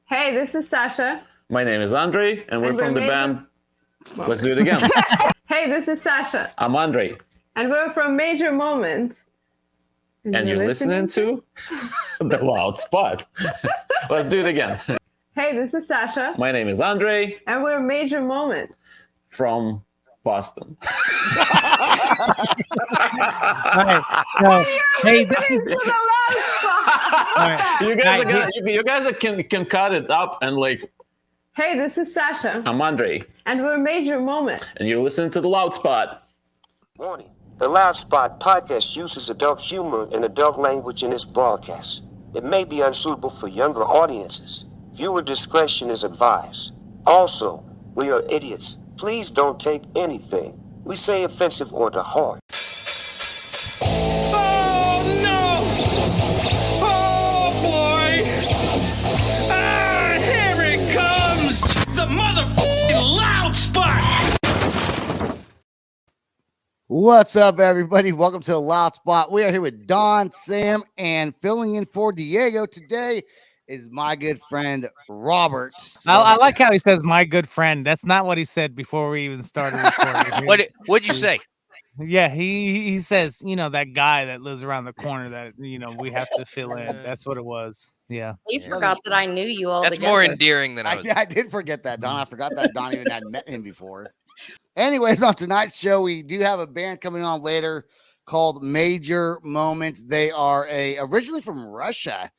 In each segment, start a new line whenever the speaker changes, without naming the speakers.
Hey, this is Sasha.
My name is Andre, and we're from the band. Let's do it again.
Hey, this is Sasha.
I'm Andre.
And we're from Major Moment.
And you're listening to The Loud Spot. Let's do it again.
Hey, this is Sasha.
My name is Andre.
And we're Major Moment.
From Boston.
Right. So, hey, this is
the Loud Spot.
Right.
You guys can cut it up and like.
Hey, this is Sasha.
I'm Andre.
And we're Major Moment.
And you're listening to The Loud Spot.
Warning. The Loud Spot podcast uses adult humor and adult language in its broadcast. It may be unsuitable for younger audiences. Viewer discretion is advised. Also, we are idiots. Please don't take anything we say offensive or to heart.
Oh no! Oh boy! Ah, here it comes! The motherfucking Loud Spot!
What's up, everybody? Welcome to the Loud Spot. We are here with Don, Sam, and filling in for Diego today is my good friend Robert.
I like how he says "my good friend." That's not what he said before we even started recording.
What'd you say?
Yeah, he says, that guy that lives around the corner that we have to fill in. That's what it was. Yeah.
You forgot that I knew you all.
That's
together.
more endearing than I was.
I did forget that, Don. I forgot that Don even had met him before. Anyways, on tonight's show, we do have a band coming on later called Major Moments. They are originally from Russia.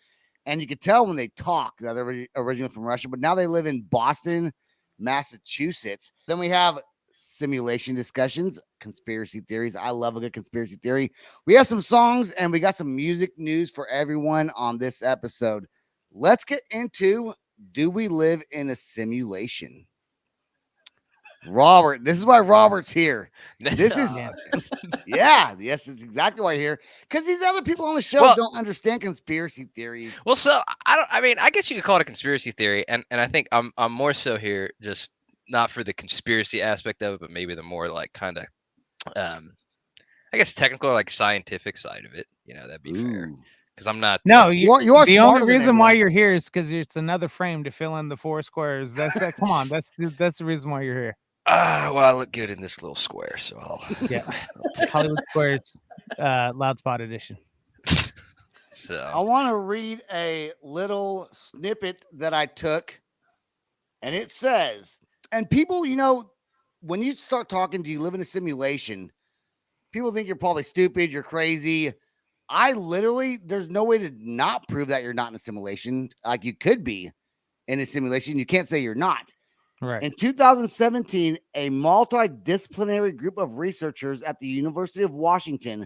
And you could tell when they talk that they're originally from Russia, but now they live in Boston, Massachusetts. Then we have simulation discussions, conspiracy theories. I love a good conspiracy theory. We have some songs and we got some music news for everyone on this episode. Let's get into, do we live in a simulation? Robert, this is why Robert's here. This is yes, it's exactly why you're here. Because these other people on the show don't understand conspiracy theories.
Well, so I guess you could call it a conspiracy theory, and I think I'm more so here just not for the conspiracy aspect of it, but maybe the more like kind of I guess technical, like scientific side of it. That'd be fair. Because I'm not.
No, you are. The only reason
everyone.
why you're here is because it's another frame to fill in the four squares. That's that. Come on, that's the reason why you're here.
Well, I look good in this little square, so I'll
Hollywood Squares, Loud Spot edition.
So
I want to read a little snippet that I took, and it says, and people, when you start talking, do you live in a simulation? People think you're probably stupid, you're crazy. There's no way to not prove that you're not in a simulation. Like you could be in a simulation. You can't say you're not.
Right.
In 2017, a multidisciplinary group of researchers at the University of Washington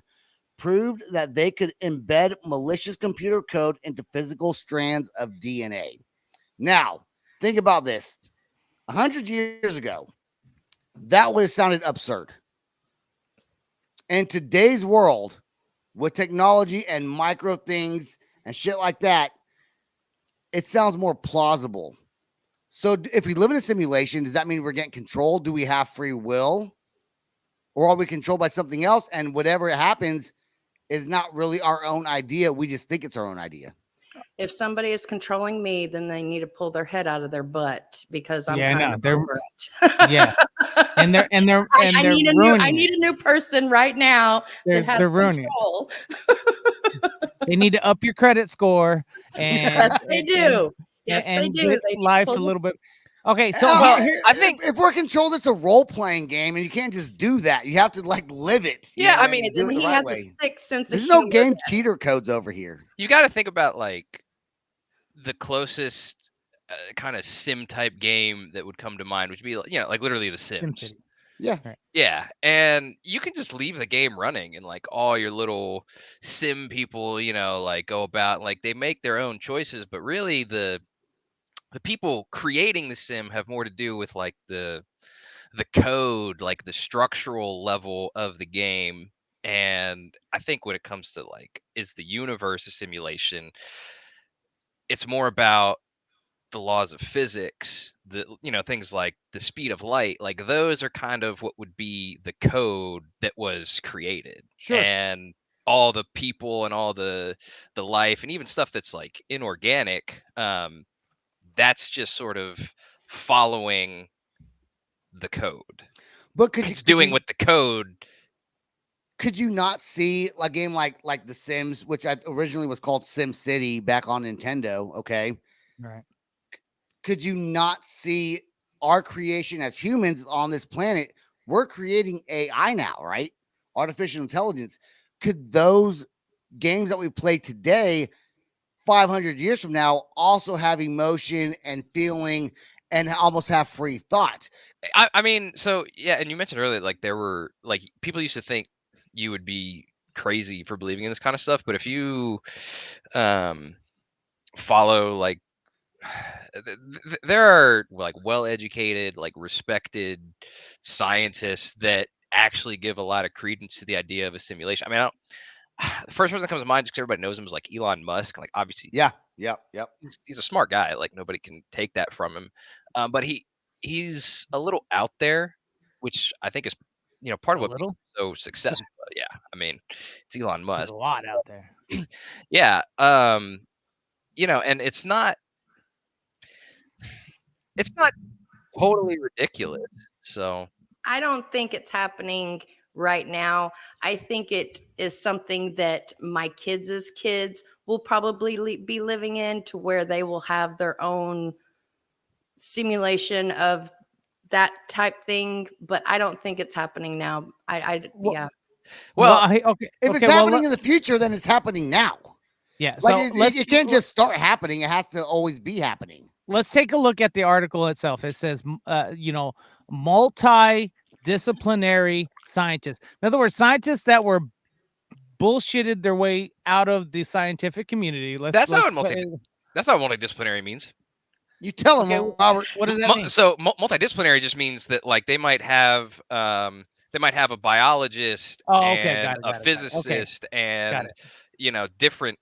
proved that they could embed malicious computer code into physical strands of DNA. Now, think about this. 100 years ago, that would have sounded absurd. In today's world, with technology and micro things and shit like that, it sounds more plausible. So if we live in a simulation, does that mean we're getting controlled? Do we have free will? Or are we controlled by something else? And whatever happens is not really our own idea. We just think it's our own idea.
If somebody is controlling me, then they need to pull their head out of their butt because I'm
they're
over it.
Yeah. And they're
I need a new person right now that has control.
They need to up your credit score. And
yes, they do. Yes, they do.
They life a little bit. Okay, so
I think if we're controlled, it's a role-playing game, and you can't just do that. You have to live it.
Yeah, I mean,
he has a sixth sense of
humor. There's no game cheater codes over here.
You got to think about like the closest kind of sim type game that would come to mind, which would be like literally The Sims.
Yeah.
Yeah. And you can just leave the game running and like all your little sim people, like go about, like they make their own choices, but really the people creating the sim have more to do with like the code, like the structural level of the game. And I think when it comes to like, is the universe a simulation? It's more about the laws of physics, things like the speed of light, like those are kind of what would be the code that was created.
Sure.
And all the people and all the life and even stuff that's like inorganic, that's just sort of following the code.
But could
It's doing what the code.
could you not see a game like The Sims, which originally was called Sim City back on Nintendo? Okay,
Right.
could you not see our creation as humans on this planet? We're creating AI now, right? Artificial intelligence. Could those games that we play today, 500 years from now, also have emotion and feeling and almost have free thought?
I mean, so yeah, and you mentioned earlier, like there were like people used to think you would be crazy for believing in this kind of stuff, but if you follow like there are like well-educated, like respected scientists that actually give a lot of credence to the idea of a simulation. I mean, I don't, the first person that comes to mind, just 'cause everybody knows him, is like Elon Musk. Like, obviously,
Yeah, yep.
he's a smart guy. Like, nobody can take that from him. But he's a little out there, which I think is part of
A
what makes
little.
him so successful. Yeah, I mean, it's Elon
There's
Musk.
a lot out there.
Yeah, and it's not totally ridiculous. So
I don't think it's happening right now. I think it is something that my kids' kids will probably be living in, to where they will have their own simulation of that type thing. But I don't think it's happening now.
Well-
Yeah.
well,
okay.
If it's happening in the future, then it's happening now.
Yeah.
Like
So
it can't just start happening. It has to always be happening.
let's take a look at the article itself. It says, multidisciplinary scientists. In other words, scientists that were bullshitted their way out of the scientific community.
that's not what multidisciplinary means.
You tell them,
Okay,
Robert.
what does that mean?
So multidisciplinary just means that like they might have a biologist
Oh, okay,
and
got it,
a
got it. Okay,
physicist
got
and
it.
different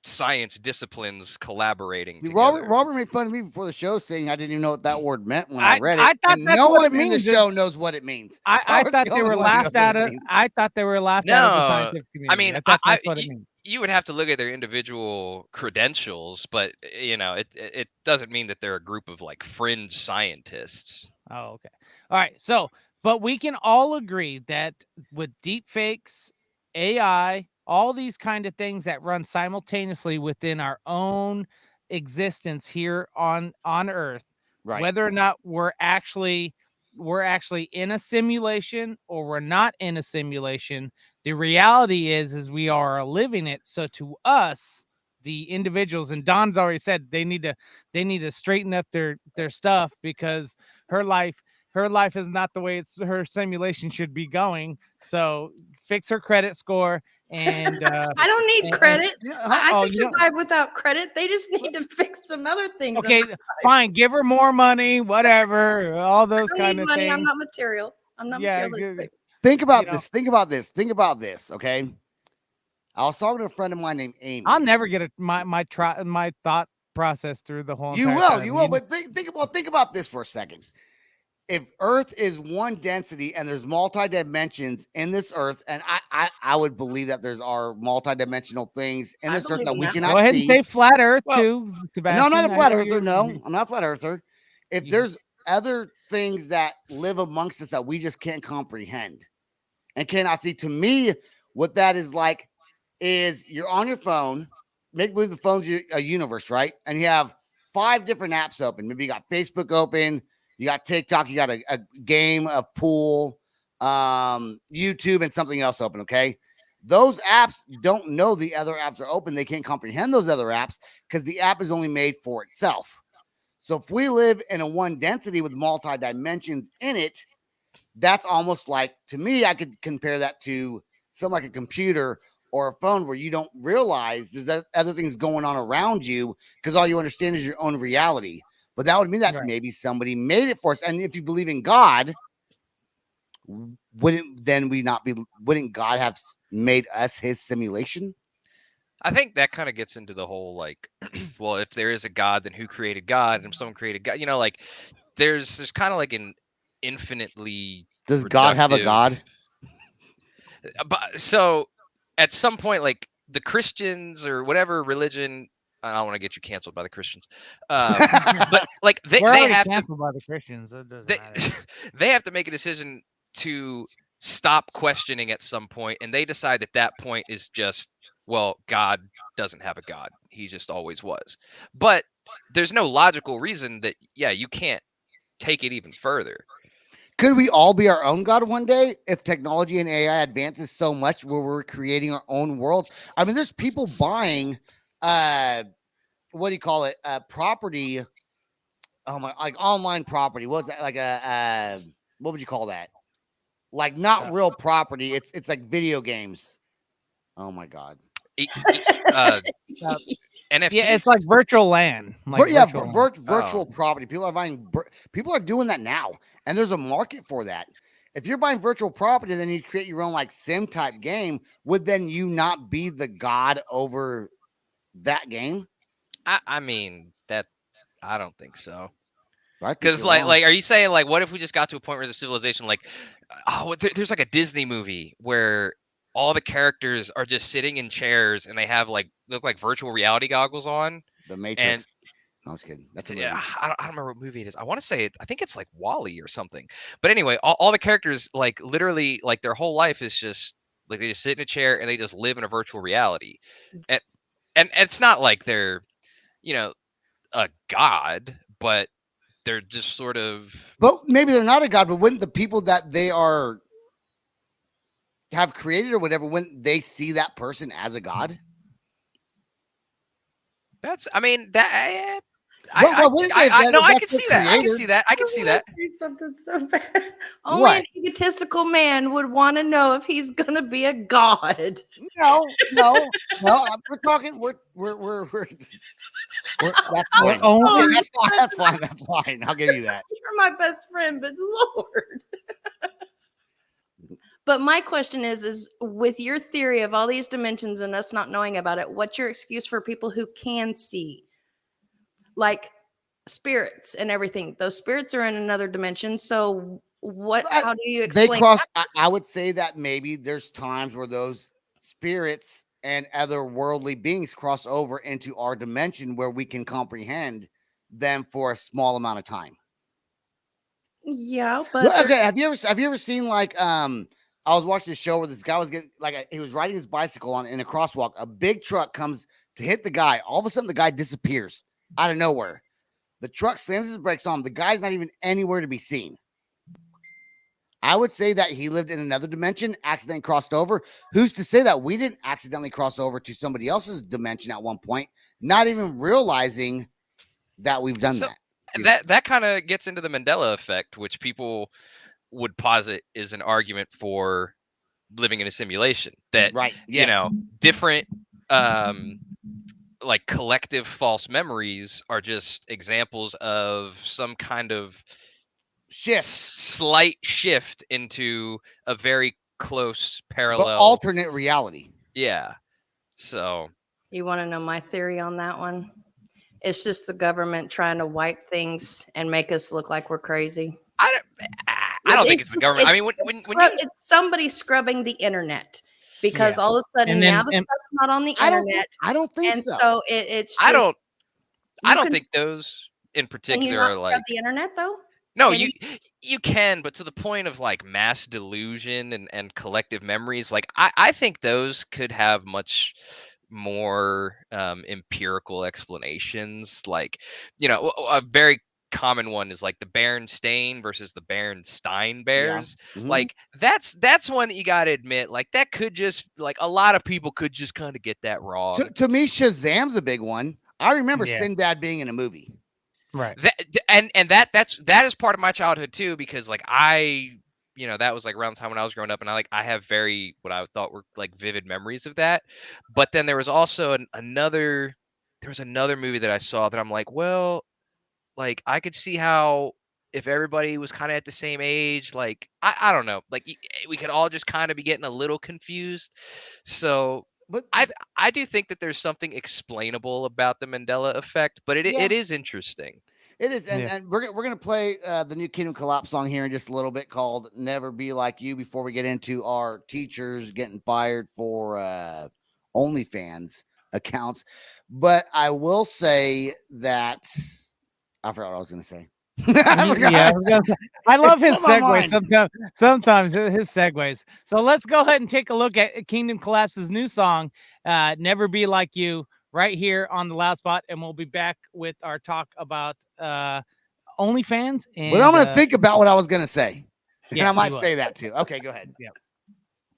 science disciplines collaborating together.
Robert made fun of me before the show, saying I didn't even know what that word meant when I read it.
I thought
and
that's
no
what
one
it
in the
means.
show knows what it means.
I thought they were laughed out of. I thought they were laughed out of the
No,
scientific community.
I mean,
I thought that's what it means.
you would have to look at their individual credentials, but it doesn't mean that they're a group of like fringe scientists.
Oh, okay. All right. So, but we can all agree that with deep fakes, AI, all these kind of things that run simultaneously within our own existence here on Earth,
Right.
whether or not we're actually in a simulation or we're not in a simulation, the reality is we are living it. So to us, the individuals, and Don's already said they need to straighten up their stuff, because her life is not the way her simulation should be going. So fix her credit score. And
I don't need credit. I
oh,
can survive without credit. They just need to fix some other things.
Okay, fine. Give her more money, whatever. All those kind of
money.
things.
I'm not material. I'm not
Yeah,
materialistic.
Think about this. Think about this. Think about this. Okay. I was talking to a friend of mine named Amy.
I'll never get my thought process through the whole.
You
entire
will.
time.
You will. But think about this for a second. If Earth is one density and there's multi-dimensions in this Earth, and I would believe that there's are multi-dimensional things in this Earth that we cannot see.
Go ahead and say flat Earth too, Sebastian.
No, I'm not a flat earther. No, I'm not a flat earther. If there's other things that live amongst us that we just can't comprehend and cannot see, to me, what that is like is you're on your phone, make believe the phone's a universe, right? And you have 5 different apps open. Maybe you got Facebook open, you got TikTok, you got a game of pool, YouTube, and something else open. Okay. Those apps don't know the other apps are open. They can't comprehend those other apps because the app is only made for itself. So if we live in a one density with multi dimensions in it, that's almost like, to me, I could compare that to something like a computer or a phone, where you don't realize there's other things going on around you because all you understand is your own reality. But that would mean that maybe somebody made it for us. And if you believe in God, wouldn't God have made us his simulation?
I think that kind of gets into the whole like, well, if there is a God, then who created God? And if someone created God, like there's kind of like an infinitely.
Does God have a God?
But so at some point, like the Christians or whatever religion I don't want to get you canceled by the Christians. But like
We're
they
already
have to
canceled by the Christians. So it doesn't
they
matter.
they have to make a decision to stop questioning at some point, and they decide that that point is just, well, God doesn't have a God. He just always was. But there's no logical reason that you can't take it even further.
Could we all be our own God one day if technology and AI advances so much where we're creating our own worlds? I mean, there's people buying what do you call it? Property. Oh my, like online property. What's that? Like what would you call that? Like not real property. It's like video games. Oh my god.
Uh,
Uh,
NFTs.
Yeah, it's like virtual land. Like virtual land.
Virtual property. People are buying. People are doing that now, and there's a market for that. If you're buying virtual property, then you create your own like sim type game. Would then you not be the god over that game?
I mean that I don't think so.
I think
Because
you're wrong.
are you saying like what if we just got to a point where the civilization like there's like a Disney movie where all the characters are just sitting in chairs and they have like look like virtual reality goggles on.
The Matrix. No, I was kidding. That's a movie.
Yeah, I don't remember what movie it is. I want to say I think it's like Wally or something. But anyway, all the characters like literally like their whole life is just like they just sit in a chair and they just live in a virtual reality. And it's not like they're, you know, a god, but they're just sort of
But maybe they're not a god. But wouldn't the people that they are have created or whatever, wouldn't they see that person as a god?
that's I mean that
wouldn't they-
no, I
that's
can
their
see that. I can
creator.
see that. I can see that.
Say something so bad. Only
What?
an egotistical man would want to know if he's gonna be a god.
No. We're talking. We're that's fine.
only-
That's fine. I'll give you that.
You're my best friend, but Lord. But my question is with your theory of all these dimensions and us not knowing about it, what's your excuse for people who can see? Like spirits and everything. Those spirits are in another dimension. So how do you explain
They cross.
that?
I would say that maybe there's times where those spirits and other worldly beings cross over into our dimension where we can comprehend them for a small amount of time.
Yeah, but
Well, okay, have you ever seen like I was watching a show where this guy was getting like he was riding his bicycle on in a crosswalk. A big truck comes to hit the guy. All of a sudden, the guy disappears out of nowhere. The truck slams his brakes on him. The guy's not even anywhere to be seen. I would say that he lived in another dimension, accidentally crossed over. Who's to say that we didn't accidentally cross over to somebody else's dimension at one point, not even realizing that we've done
So,
that?
That kind of gets into the Mandela effect, which people would posit is an argument for living in a simulation. That
Right.
you know, different like collective false memories are just examples of some kind of slight shift into a very close parallel
but alternate reality.
Yeah. So
you want to know my theory on that one? It's just the government trying to wipe things and make us look like we're crazy.
I don't think it's the government. I mean, when
it's somebody scrubbing the internet because all of a sudden now the stuff's not on the internet.
I don't think
and
so.
So it's.
I
just,
don't think those in particular
can you not
are
scrub
like
the internet though.
No,
Can
you can, but to the point of like mass delusion and collective memories, like I think those could have much more empirical explanations. Like, you know, a very common one is like the Berenstain versus the Berenstain Bears.
Mhm.
Like that's one that you got to admit, like that could just like a lot of people could just kind of get that wrong.
To me, Shazam's a big one. I remember
Yeah.
Sinbad being in a movie.
Right.
That is part of my childhood too, because like you know, that was like around the time when I was growing up, and I have very what I thought were like vivid memories of that. But then there was also another movie that I saw that I'm like, well, like I could see how if everybody was kind of at the same age, like I don't know, like we could all just kind of be getting a little confused. So
But
I do think that there's something explainable about the Mandela effect, but it is interesting.
it is, and,
Yeah.
and we're gonna play the new Kingdom Collapse song here in just a little bit called "Never Be Like You" before we get into our teachers getting fired for OnlyFans. accounts. But I will say that I forgot what I was going to say.
I love his
It's on my
segues.
mind.
Sometimes his segues. So let's go ahead and take a look at Kingdom Collapse's new song, "Never Be Like You," right here on the Loud Spot, and we'll be back with our talk about OnlyFans. And
But I'm going to think about what I was going to say, and
yes,
I
you
might
will.
say that too. Okay, go ahead.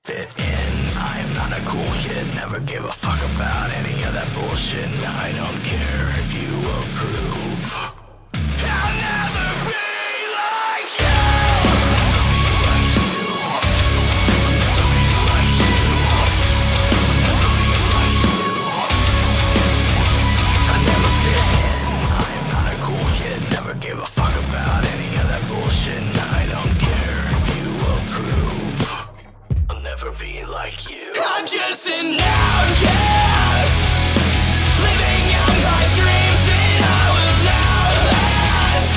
Fit in, I am not a cool kid, never give a fuck about any of that bullshit. I don't care if you approve. I'll never be like you. I never fit in, I am not a cool kid, never give a fuck about any of that bullshit. I don't care if you approve. I'll never be like you. I'm just an outcast, living out my dreams and I will outlast.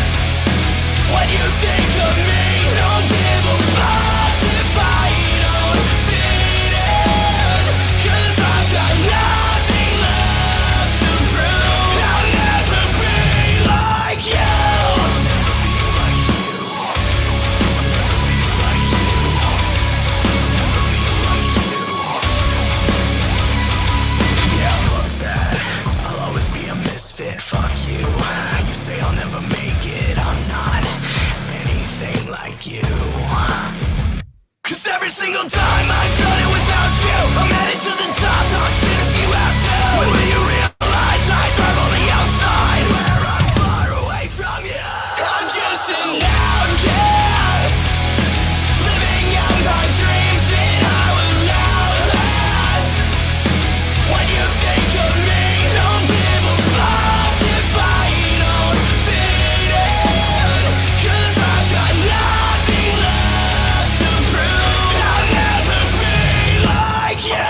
What you think of me, don't give a fuck if I don't fit in, 'cause I've got nothing left to prove. I'll never be like you. Yeah, fuck that. I'll always be a misfit, fuck you. You say I'll never make it, I'm not anything like you. 'Cause every single time I've done it without you, I'm headed to the top, talk shit if you have to. When will you realize I thrive on the outside, where I'm far away from you? I'm just an outcast, living out my dreams and I will outlast. What you think of me, don't give a fuck if I don't fit in, 'cause I've got nothing left to prove. I'll never be like you.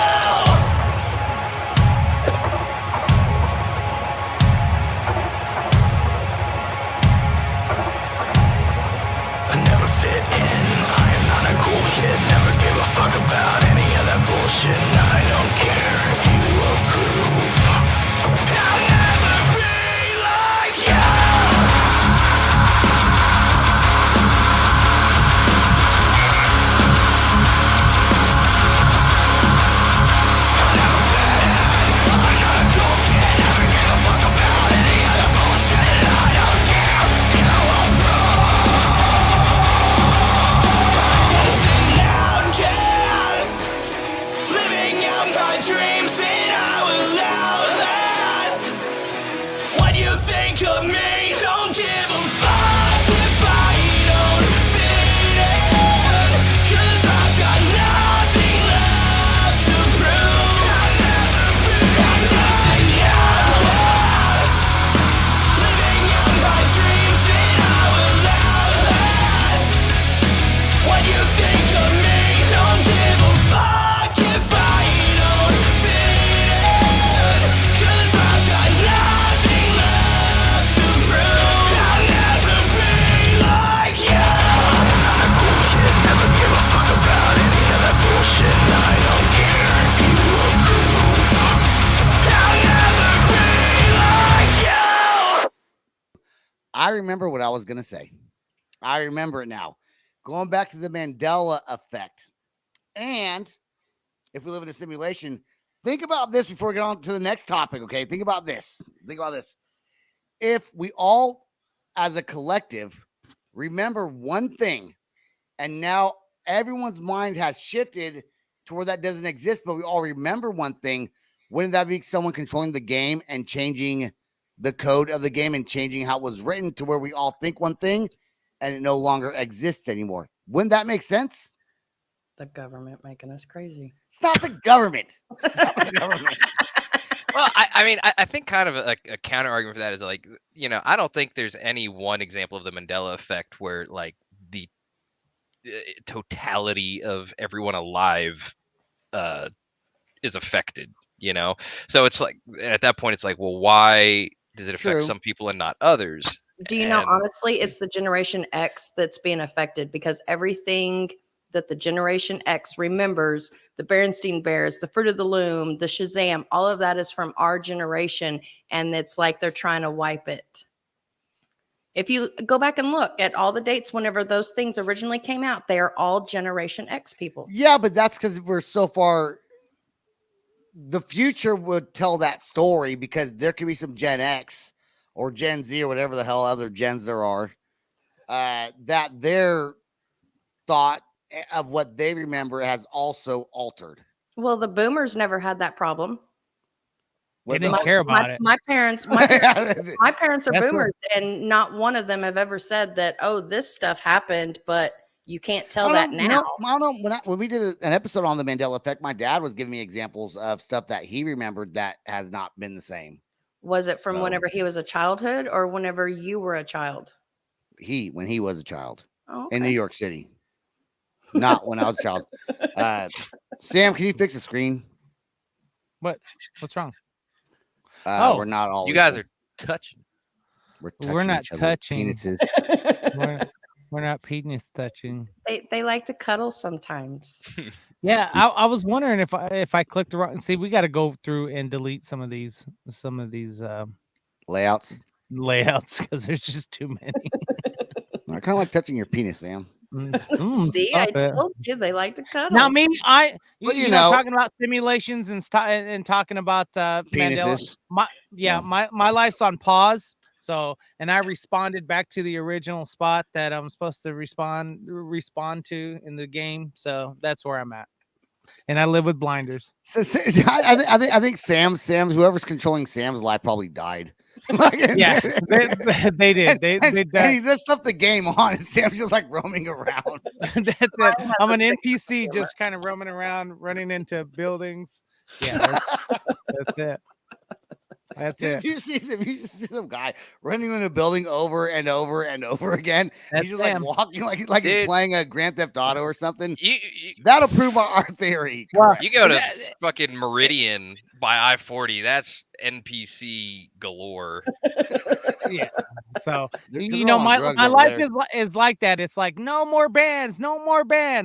I never fit in, I am not a cool kid, never give a fuck about any of that bullshit. I don't care if you approve. I'll never be like you. I never fit in, I'm not a cool kid, never give a fuck about any of that bullshit. I don't care if you approve. Just an outcast, living out my dreams and I will outlast. What you think of me, don't give a fuck if I don't fit in, 'cause I've got nothing left to prove. I'm just an outcast, living out my dreams and I will outlast. What you think of me, don't give a fuck if I don't fit in, 'cause I've got nothing left to prove. I'll never be like you. I'm not a cool kid, never give a fuck about any of that bullshit. I don't care if you approve. I'll never be like you.
I remember what I was going to say. I remember it now. Going back to the Mandela effect. And if we live in a simulation, think about this before we get on to the next topic, okay? Think about this. Think about this. If we all, as a collective, remember one thing, and now everyone's mind has shifted to where that doesn't exist, but we all remember one thing, wouldn't that be someone controlling the game and changing the code of the game and changing how it was written to where we all think one thing and it no longer exists anymore? Wouldn't that make sense?
The government making us crazy.
It's not the government. It's not the government.
Well, I mean, I think kind of a counter argument for that is like, I don't think there's any one example of the Mandela effect where like the totality of everyone alive is affected, So it's like at that point, it's like, well, why does it affect
True.
some people and not others?
Do you know,
And-
honestly, it's the Generation X that's being affected because everything that the Generation X remembers, the Berenstain Bears, the Fruit of the Loom, the Shazam, all of that is from our generation. And it's like they're trying to wipe it. If you go back and look at all the dates whenever those things originally came out, they are all Generation X people.
Yeah, but that's because we're so far. The future would tell that story because there could be some Gen X or Gen Z or whatever the hell other gens there are, that their thought of what they remember has also altered.
Well, the boomers never had that problem.
They
With
didn't
the-
care about it.
My parents are
That's
boomers, and not one of them have ever said that, oh, this stuff happened, but you can't tell that now.
I don't know. When we did an episode on the Mandela effect, my dad was giving me examples of stuff that he remembered that has not been the same.
Was it from
So-
whenever he was a childhood or whenever you were a child?
When he was a child
Oh,
in New
okay.
York City, not when I was a child. Sam, can you fix the screen?
What's wrong?
We're not all.
You guys
equal.
are touching.
We're
We're not
each other with
touching.
penises.
We're not penis touching.
They like to cuddle sometimes.
Yeah, I was wondering if I clicked the wrong. See, we got to go through and delete some of these
Layouts.
layouts because there's just too many.
I kind of like touching your penis, Sam.
See, I
stop it.
told you they like to cuddle.
Now, me,
Well,
you
you
know,
know-
talking about simulations and talking about Mandela.
Penises.
Yeah,
Yeah.
my life's on pause. So, and I responded back to the original spot that I'm supposed to respond to in the game. So that's where I'm at. And I live with blinders.
So, I think Sam's whoever's controlling Sam's life probably died.
Yeah, they did. They
and
died.
he just left the game on, and Sam's just like roaming around.
That's it. I'm an
the same
NPC
camera.
just kind of roaming around, running into buildings. Yeah, that's it. That's
If
it.
you see some guy running in a building over and over and over again,
That's
he's just like
him.
walking like he's
Dude.
playing a Grand Theft Auto or something.
You
That'll prove our theory.
Well,
correct.
you go to fucking Meridian by I-40. That's NPC galore.
Yeah. So
They're- 'cause
you
they're
know,
all on
my
drugs
my
over
life
there.
is like that. It's like no more bands,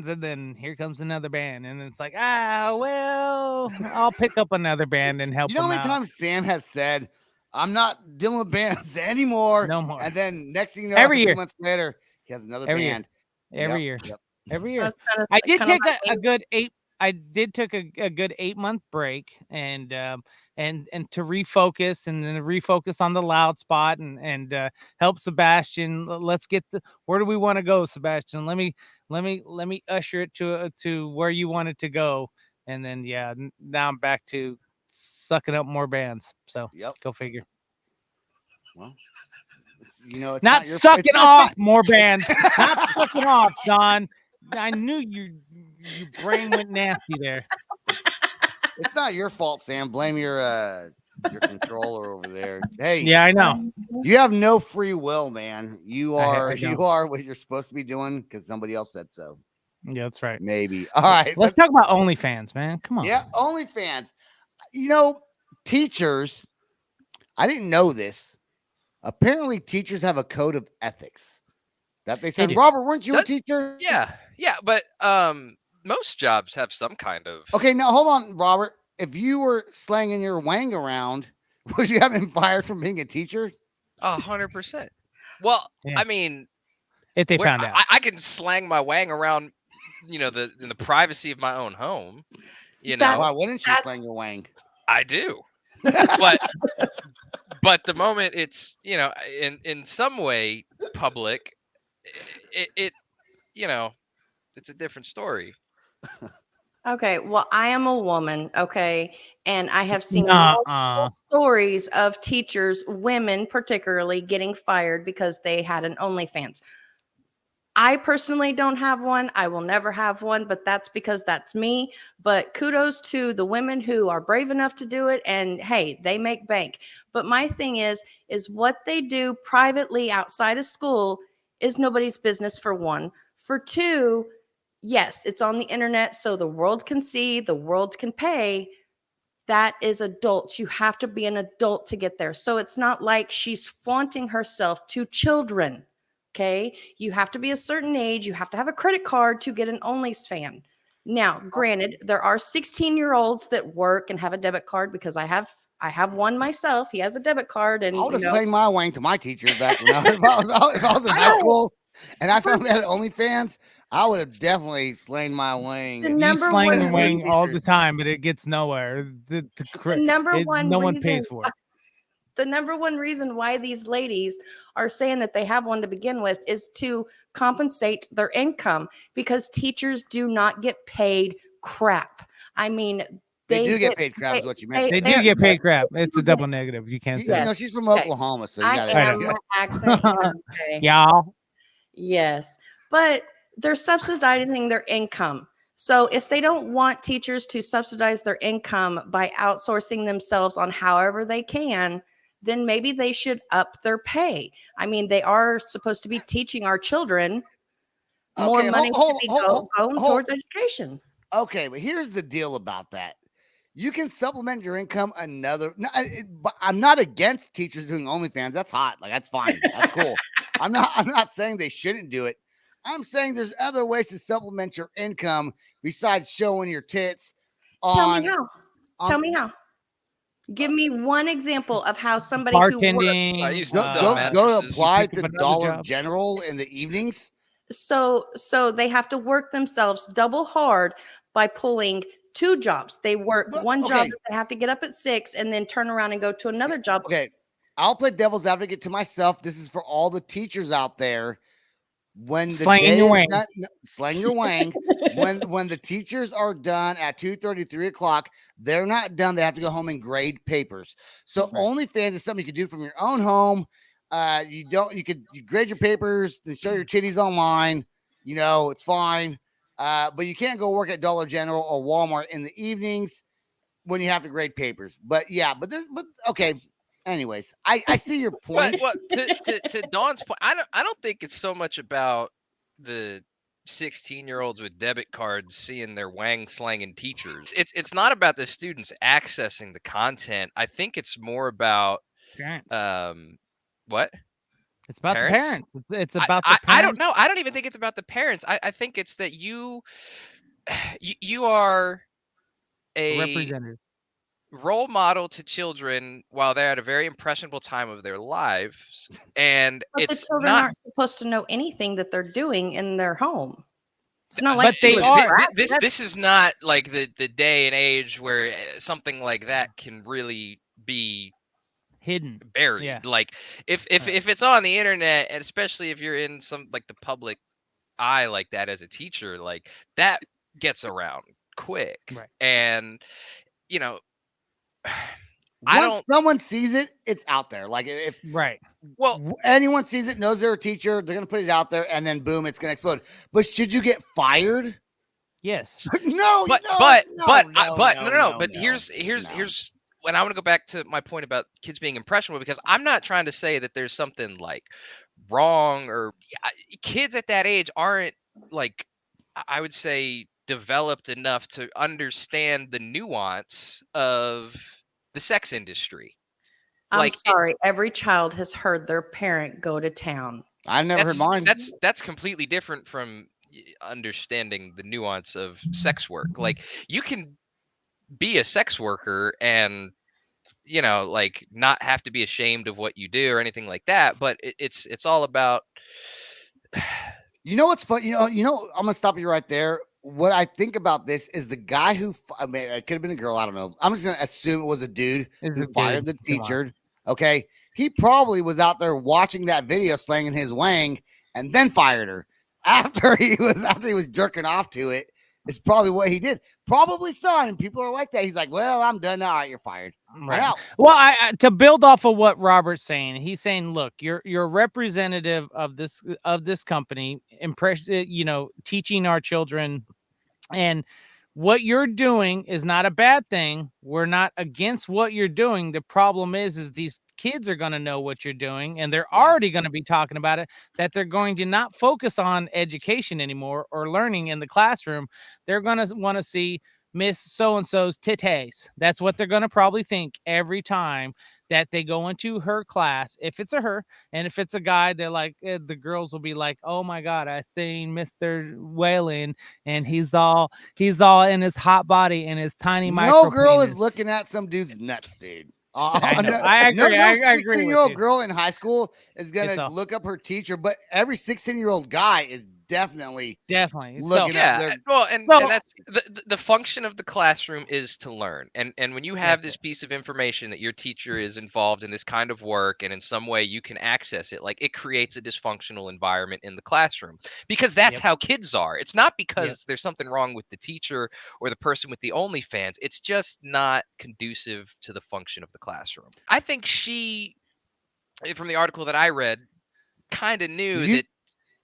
and then here comes another band, and it's like well, I'll pick up another band and help
You know how
them
many
out.
times Sam has said, "I'm not dealing with bands anymore."
No more.
And then next thing you know,
Every
like a
year.
few months later, he has another
Every year.
band.
Every
Yep,
year.
yep.
Every year.
That's kinda-
I did
kinda
take
like
a
me.
good 8. I did take a good 8-month break and to refocus and then refocus on the loud spot and help Sebastian. Let's get where do we want to go, Sebastian? Let me usher it to where you want it to go. And then now I'm back to sucking up more bands. So
Yep.
go figure.
Well, it's
Not
your-
sucking
it's not
off
fact.
more bands. Not sucking off, Don. I knew your brain went nasty there.
It's not your fault, Sam. Blame your controller over there. Hey,
Yeah, I know.
you have no free will, man. You
I
are
don't.
you are what you're supposed to be doing because somebody else said so.
Yeah, that's right.
Maybe. All right.
Let's talk about OnlyFans, man. Come on.
Yeah, OnlyFans. You know, teachers, I didn't know this. Apparently, teachers have a code of ethics that they said,
do.
Robert, weren't you a
That-
teacher?
Yeah, but most jobs have some kind of.
Okay, now hold on, Robert. If you were slanging your wang around, would you have been fired from being a teacher?
100%. Well,
Yeah.
I mean,
If they
where-
found out.
I can slang my wang around, in the privacy of my own home. You
That-
know,
Why wouldn't you
That-
slang your wang?
I do. But the moment it's in some way public, it it's a different story.
Okay, well, I am a woman, okay, and I have seen
Nuh-uh.
multiple stories of teachers, women particularly, getting fired because they had an OnlyFans. I personally don't have one. I will never have one, but that's because that's me. But kudos to the women who are brave enough to do it, and hey, they make bank. But my thing is what they do privately outside of school is nobody's business, for one. For two, yes, it's on the internet, so the world can see, the world can pay. That is adult. You have to be an adult to get there. So it's not like she's flaunting herself to children. Okay. You have to be a certain age. You have to have a credit card to get an OnlyFans. Now, granted, there are 16-year-olds that work and have a debit card, because I have one myself. He has a debit card, and
I would have
you know,
slayed my wang to my teacher back when if I was in
I
high
know.
school and I found out OnlyFans, I would have definitely slain my wang.
The
You
number
slang
one
the wing
reason,
all the time, but it gets nowhere.
the number one
No one
reason
pays for it.
the number one reason why these ladies are saying that they have one to begin with is to compensate their income, because teachers do not get paid crap. I mean,
They do get paid crap,
they-
is what you meant.
They do
they're-
get paid crap. It's a
do get-
double negative. You can't
You
say.
know, she's from
Okay.
Oklahoma, so you
I
gotta.
am, my accent here, okay?
Y'all.
Yes, but they're subsidizing their income. So if they don't want teachers to subsidize their income by outsourcing themselves on however they can, then maybe they should up their pay. I mean, they are supposed to be teaching our children. More
Okay,
money
hold-
should be
hold-
going
hold-
towards education.
Okay, but here's the deal about that. You can supplement your income another. But I'm not against teachers doing OnlyFans. That's hot. Like, that's fine. That's cool. I'm not saying they shouldn't do it. I'm saying there's other ways to supplement your income besides showing your tits.
Tell me how. Tell me how. Give me one example of how somebody who works.
Bartending.
I used to sell
Go
mattresses.
apply
Pick
to
up another
Dollar
job.
General in the evenings.
So they have to work themselves double hard by pulling two jobs. They work
But,
one job
okay.
that they have to get up at 6 and then turn around and go to another job.
Okay, I'll play devil's advocate to myself. This is for all the teachers out there. When the
Slanging
day
your
is
wang.
done, slang your wang. when the teachers are done at 2:30, 3 o'clock, they're not done. They have to go home and grade papers. So OnlyFans is something you can do from your own home. You grade your papers and show your titties online. You know, it's fine. But you can't go work at Dollar General or Walmart in the evenings when you have to grade papers. But okay. Anyways, I see your point.
But to Dawn's point, I don't think it's so much about the 16-year-olds with debit cards seeing their wang slanging teachers. It's not about the students accessing the content. I think it's more about
Parents.
what?
It's about the
Parents?
parents. It's about the parents.
I don't know. I don't even think it's about the parents. I think it's that you are a
Representative.
role model to children while they're at a very impressionable time of their lives, and
But the
it's
children
not.
aren't supposed to know anything that they're doing in their home. It's not
But
like
they
she was
are.
trapped.
This is not like the day and age where something like that can really be
Hidden.
buried.
Yeah.
Like if it's on the internet, and especially if you're in some like the public eye like that as a teacher, like that gets around quick.
Right.
And you know,
Once someone sees it, it's out there. Like if
Right.
anyone sees it, knows they're a teacher, they're gonna put it out there, and then boom, it's gonna explode. But should you get fired?
Yes.
No.
But
no.
Here's when I want to go back to my point about kids being impressionable, because I'm not trying to say that there's something like wrong or kids at that age aren't like, I would say, developed enough to understand the nuance of the sex industry.
I'm sorry. Every child has heard their parent go to town.
I've never heard mine.
That's completely different from understanding the nuance of sex work. Like you can be a sex worker and like not have to be ashamed of what you do or anything like that, but it's all about
You know what's fun? I'm gonna stop you right there. What I think about this is the guy who, I mean, it could have been a girl. I don't know. I'm just gonna assume it was a dude who fired the teacher. Okay, he probably was out there watching that video, slanging his wang, and then fired her after he was jerking off to it. It's probably what he did. Probably saw it, and people are like that. He's like, "Well, I'm done now. All right, you're fired."
Right.
I'm out.
Well, I to build off of what Robert's saying, he's saying, look, you're a representative of this company, teaching our children, and what you're doing is not a bad thing. We're not against what you're doing. The problem is these kids are going to know what you're doing, and they're already going to be talking about it, that they're going to not focus on education anymore or learning in the classroom. They're going to want to see Miss So-and-so's titties. That's what they're going to probably think every time that they go into her class, if it's a her, and if it's a guy, they're like, the girls will be like, oh my God, I seen Mr. Whalen, and he's all in his hot body and his tiny
No
micro
girl is
penis.
looking at some dude's nuts, dude.
I know. I agree. I agree with
16-year-old
you.
girl in high school is
It's
gonna
a-
look up her teacher, but every 16-year-old guy is definitely
Definitely.
looking
Yeah,
up their.
well, and
So-
that's the function of the classroom is to learn. And when you have
That's
this piece of information that your teacher is involved in this kind of work and in some way you can access it, like it creates a dysfunctional environment in the classroom because that's
Yep.
how kids are. It's not because there's something wrong with the teacher or the person with the OnlyFans. It's just not conducive to the function of the classroom. I think she, from the article that I read, kind of knew
You-
that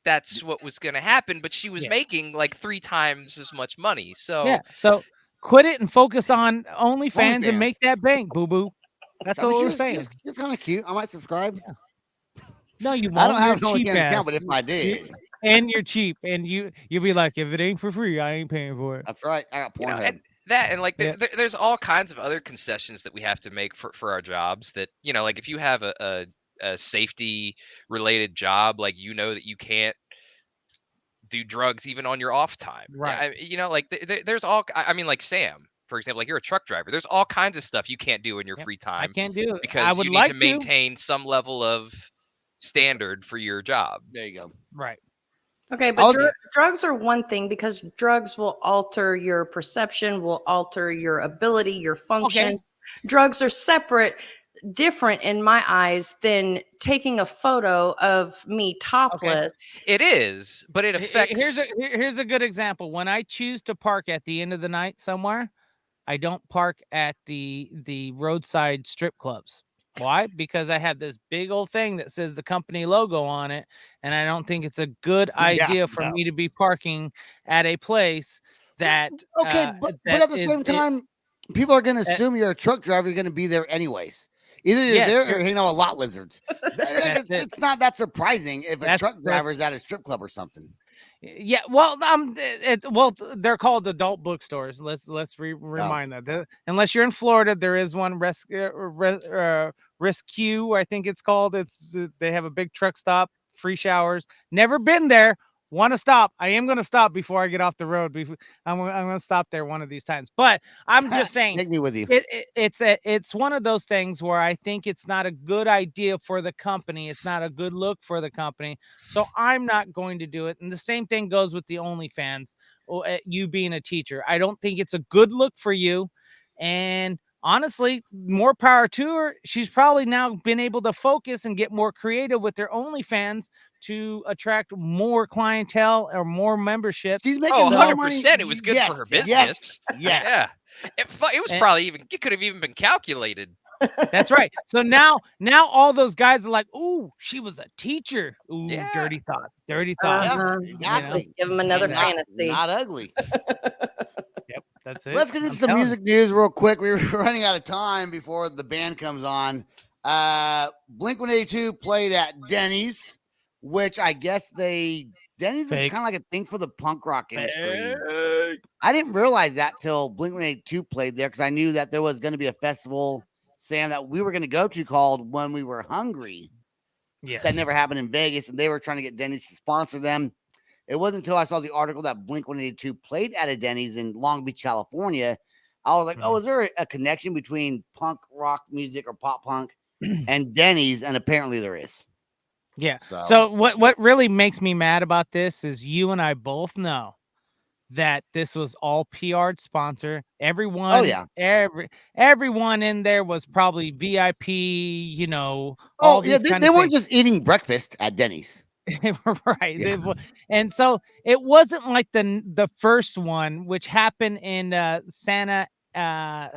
that's what was going to happen, but she was
Yeah.
making like 3 times as much money. So
yeah. So quit it and focus on OnlyFans
OnlyFans.
and make that bank, boo boo. That's
I mean,
what we're saying.
She's kind of cute. I might subscribe.
No, you won't.
I don't have an
You're cheap
OnlyFans account,
ass.
but if I did,
And you're cheap, and you'll be like, if it ain't for free, I ain't paying for it.
that's right. I got
you know,
Pornhub.
and that and like
Yeah.
there's all kinds of other concessions that we have to make for our jobs. That like if you have a safety related job, like that you can't do drugs even on your off time.
Right.
Like there's all. I mean, like Sam, for example, like you're a truck driver. There's all kinds of stuff you can't do in your
Yep,
free
I
time
can't do it.
because
I would
you need
like
to maintain some level of standard for your job.
There you go.
Right.
Okay,
I
but
was-
drugs are one thing because drugs will alter your perception, will alter your ability, your function. Drugs are separate, different in my eyes than taking a photo of me topless.
It is, but it affects.
Here's a good example. When I choose to park at the end of the night somewhere, I don't park at the roadside strip clubs. Why? Because I have this big old thing that says the company logo on it, and I don't think it's a good idea for me to be parking at a place that.
Okay, but
that
at the
is-
same time, people are going to assume you're a truck driver. You're going to be there anyways. Either you're
Yes,
there or
you're-
you're hanging out with lot lizards.
That's it.
It's not that surprising if a
That's-
truck driver is at a strip club or something.
Yeah, well, they're called adult bookstores. Let's remind that. Unless you're in Florida, there is one Rescue, I think it's called. They have a big truck stop, free showers. Never been there. Want to stop? I am going to stop before I get off the road. I'm going to stop there one of these times. But I'm just saying,
Take me with you.
it's one of those things where I think it's not a good idea for the company. It's not a good look for the company. So I'm not going to do it. And the same thing goes with the OnlyFans. You being a teacher, I don't think it's a good look for you. And honestly, more power to her. She's probably now been able to focus and get more creative with their OnlyFans to attract more clientele or more membership.
She's making
Oh,
more
100%.
money.
It was good for her business.
Yes.
Yeah. It was
And-
probably it could have even been calculated.
That's right. So now all those guys are like, ooh, she was a teacher. Ooh,
Yeah.
dirty thoughts. Dirty thoughts.
Uh-huh.
Exactly.
Give them another
And not-
fantasy.
Not ugly.
Yep, that's it.
Let's get into
I'm
some
telling
music news real quick. We're running out of time before the band comes on. Blink-182 played at Denny's, which I guess Denny's is
Fake.
kind of like a thing for the punk rock industry. I didn't realize that till Blink-182 played there because I knew that there was going to be a festival, Sam, that we were going to go to called When We Were Hungry.
Yes.
That never happened in Vegas, and they were trying to get Denny's to sponsor them. It wasn't until I saw the article that Blink-182 played at a Denny's in Long Beach, California. I was like, oh, is there a connection between punk rock music or pop punk and Denny's? And apparently there is.
Yeah. So what really makes me mad about this is you and I both know that this was all PR'd sponsor. Everyone,
Oh, yeah.
everyone in there was probably VIP, you know.
Oh,
all
yeah,
these kind
they
of
weren't
things.
just eating breakfast at Denny's.
Right.
Yeah.
And so it wasn't like the first one, which happened in Santa Ana.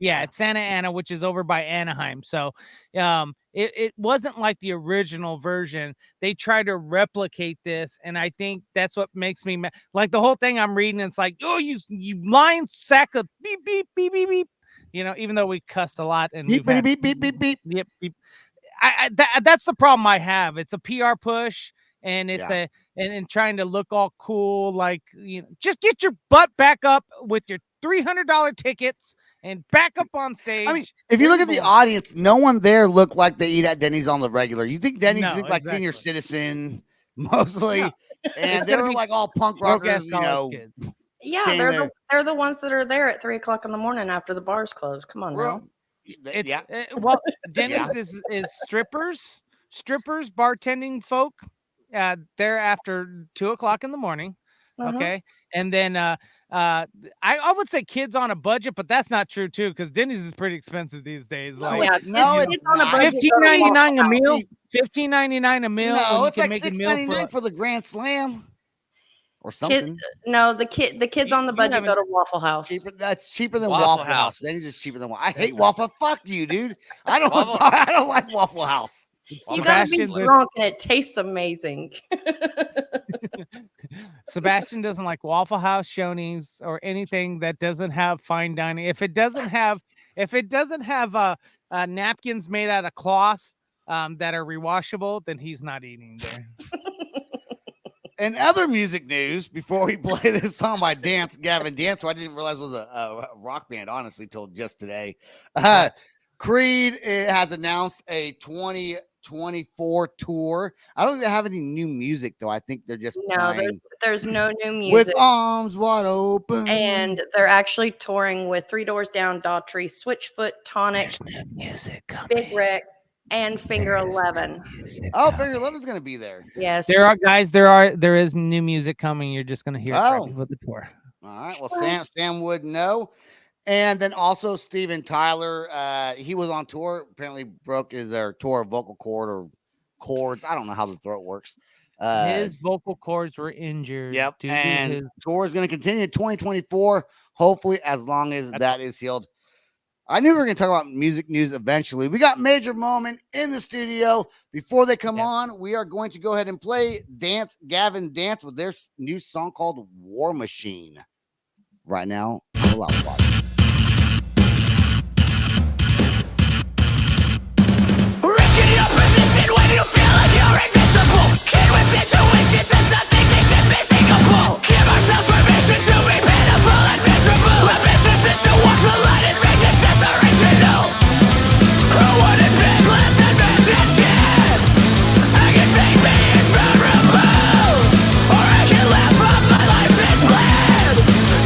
Yeah, it's Santa Ana, which is over by Anaheim. So it wasn't like the original version. They tried to replicate this, and I think that's what makes me mad. Like the whole thing I'm reading, it's like, oh, you lying sack of beep beep beep beep beep. You know, even though we cussed a lot and
Beep,
we've had,
beep, beep, beep, beep.
yep, beep. That's the problem I have. It's a PR push, and it's and trying to look all cool, like, you know, just get your butt back up with your $300 tickets and back up on stage.
I mean, if you look at the
Boom.
audience, no one there looked like they eat at Denny's on the regular. You think Denny's
No,
look like senior
exactly.
citizen mostly,
No.
and
It's
they
gonna
were
be
like all punk
broke-ass
rockers, you
college
know.
kids.
Yeah,
standing
they're the ones that are there at 3 o'clock in the morning after the bars close. Come on now.
It's
yeah,
well, Denny's is strippers, bartending folk. They're after 2 o'clock in the morning.
Uh-huh.
Okay, and then I would say kids on a budget, but that's not true too, because Denny's is pretty expensive these days.
No,
Like
Yeah,
no,
kids
it's
on a
not.
budget go to Waffle
$15.99 a
House.
meal. $15.99 a meal.
no,
when
it's
you
like
can make a meal for
$6.99 for the Grand Slam or
Kid,
something.
no, the kids on the
You
budget go
haven't-
to Waffle House.
Cheaper, that's cheaper than
Waffle
Waffle House.
House.
Denny's is cheaper than I hate Waffle. Fuck you, dude. I don't.
Waffle-
I don't like Waffle House.
You gotta be
Sebastian,
drunk and it tastes amazing.
Sebastian doesn't like Waffle House, Shoney's, or anything that doesn't have fine dining. If it doesn't have napkins made out of cloth that are rewashable, then he's not eating there.
And other music news, before we play this song by Gavin Dance, who I didn't realize was a rock band, honestly, till just today. Creed has announced a 2024 tour. I don't think they have any new music, though. I think they're just
No,
playing
there's no new music.
with arms wide open.
And they're actually touring with Three Doors Down, Daughtry, Switchfoot, Tonic,
Music
Big Rick, and Finger 11.
Oh, Finger 11 is going to be there.
Yes.
There is new music coming. You're just gonna hear it
Oh.
right with the tour.
All right. Well, Sam would know. And then also Steven Tyler, he was on tour, apparently broke his tour vocal cord or cords. I don't know how the throat works.
His vocal cords were injured.
Yep.
due to
And
his-
tour is going to continue in 2024, hopefully, as long as that is healed. I knew we were going to talk about music news eventually. We got Major Moment in the studio. Before they come on, we are going to go ahead and play Gavin Dance with their new song called War Machine. Right now, on the Loud Spot.
Risking your position when you feel like you're invincible. Kid with intuitions and something they should be singable. Give ourselves permission to be pitiful and miserable. Our business is to walk the line and make this death original. Who wanted big less and shit? I can think being vulnerable, or I can laugh from my life is bland.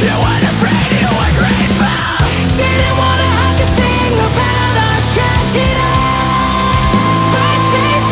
You weren't afraid, you were grateful. Didn't wanna have to sing about our tragedy. But these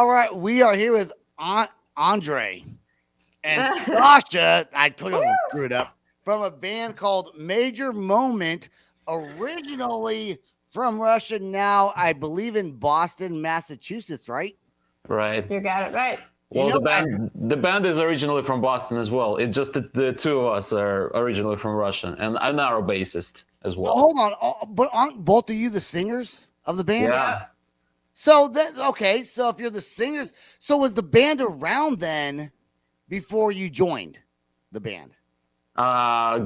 All right, we are here with Andre and Sasha. I told you I was gonna screw it up. From a band called Major Moment, originally from Russia, now I believe in Boston, Massachusetts, right?
Right.
You got it right.
Well,
You know,
the band is originally from Boston as well. It just the two of us are originally from Russia, and I'm our bassist as well.
Hold on, but aren't both of you the singers of the band?
Yeah.
So that okay. So if you're the singers, so was the band around then before you joined the band?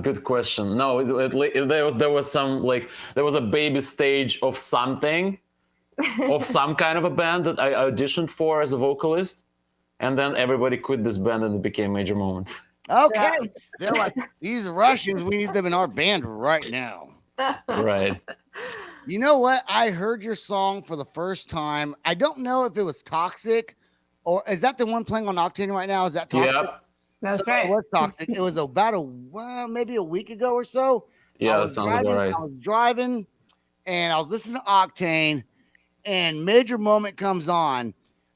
Good question. No, there was some like there was a baby stage of something, of some kind of a band that I auditioned for as a vocalist, and then everybody quit this band and it became Major Moment.
Okay, they're like these Russians. We need them in our band right now.
Right.
You know what? I heard your song for the first time. I don't know if it was Toxic, or is that the one playing on Octane right now? Is that Toxic?
Yep.
That's
So
right.
it was Toxic. It was about maybe a week ago or so.
Yeah,
I
that
was
sounds
driving,
about right.
I was driving, and I was listening to Octane, and Major Moment comes on,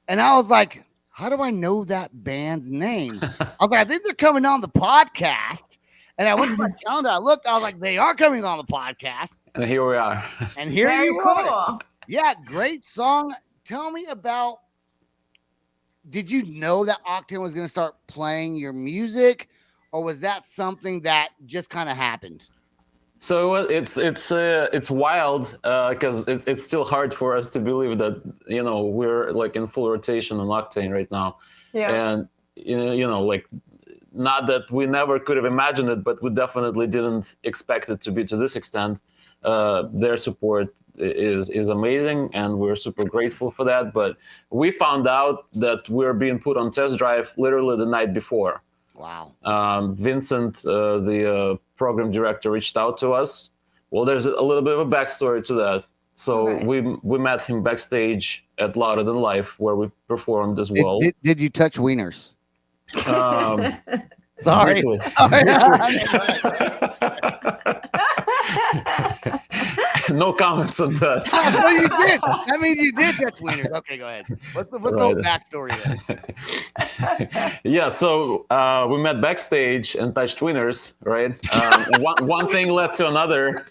and I was like, how do I know that band's name? I was like, I think they're coming on the podcast. And I went to my calendar, I looked, I was like, they are coming on the podcast.
And here we are.
And here
Very
you are.
cool.
Yeah, great song. Tell me about, did you know that Octane was going to start playing your music, or was that something that just kind of happened?
So it's wild because it's still hard for us to believe that we're like in full rotation on Octane right now,
Yeah.
and like not that we never could have imagined it, but we definitely didn't expect it to be to this extent. Their support is amazing, and we're super grateful for that. But we found out that we're being put on test drive literally the night before.
Wow.
Vincent, the program director, reached out to us. Well, there's a little bit of a backstory to that. So
Okay.
we met him backstage at Louder Than Life, where we performed as well.
Did you touch wieners?
Um,
Sorry.
briefly. No comments on that.
Well, you did. That means you did touch wieners. Okay, go ahead. What's the whole backstory there?
Yeah, so we met backstage and touched winners, right? One thing led to another.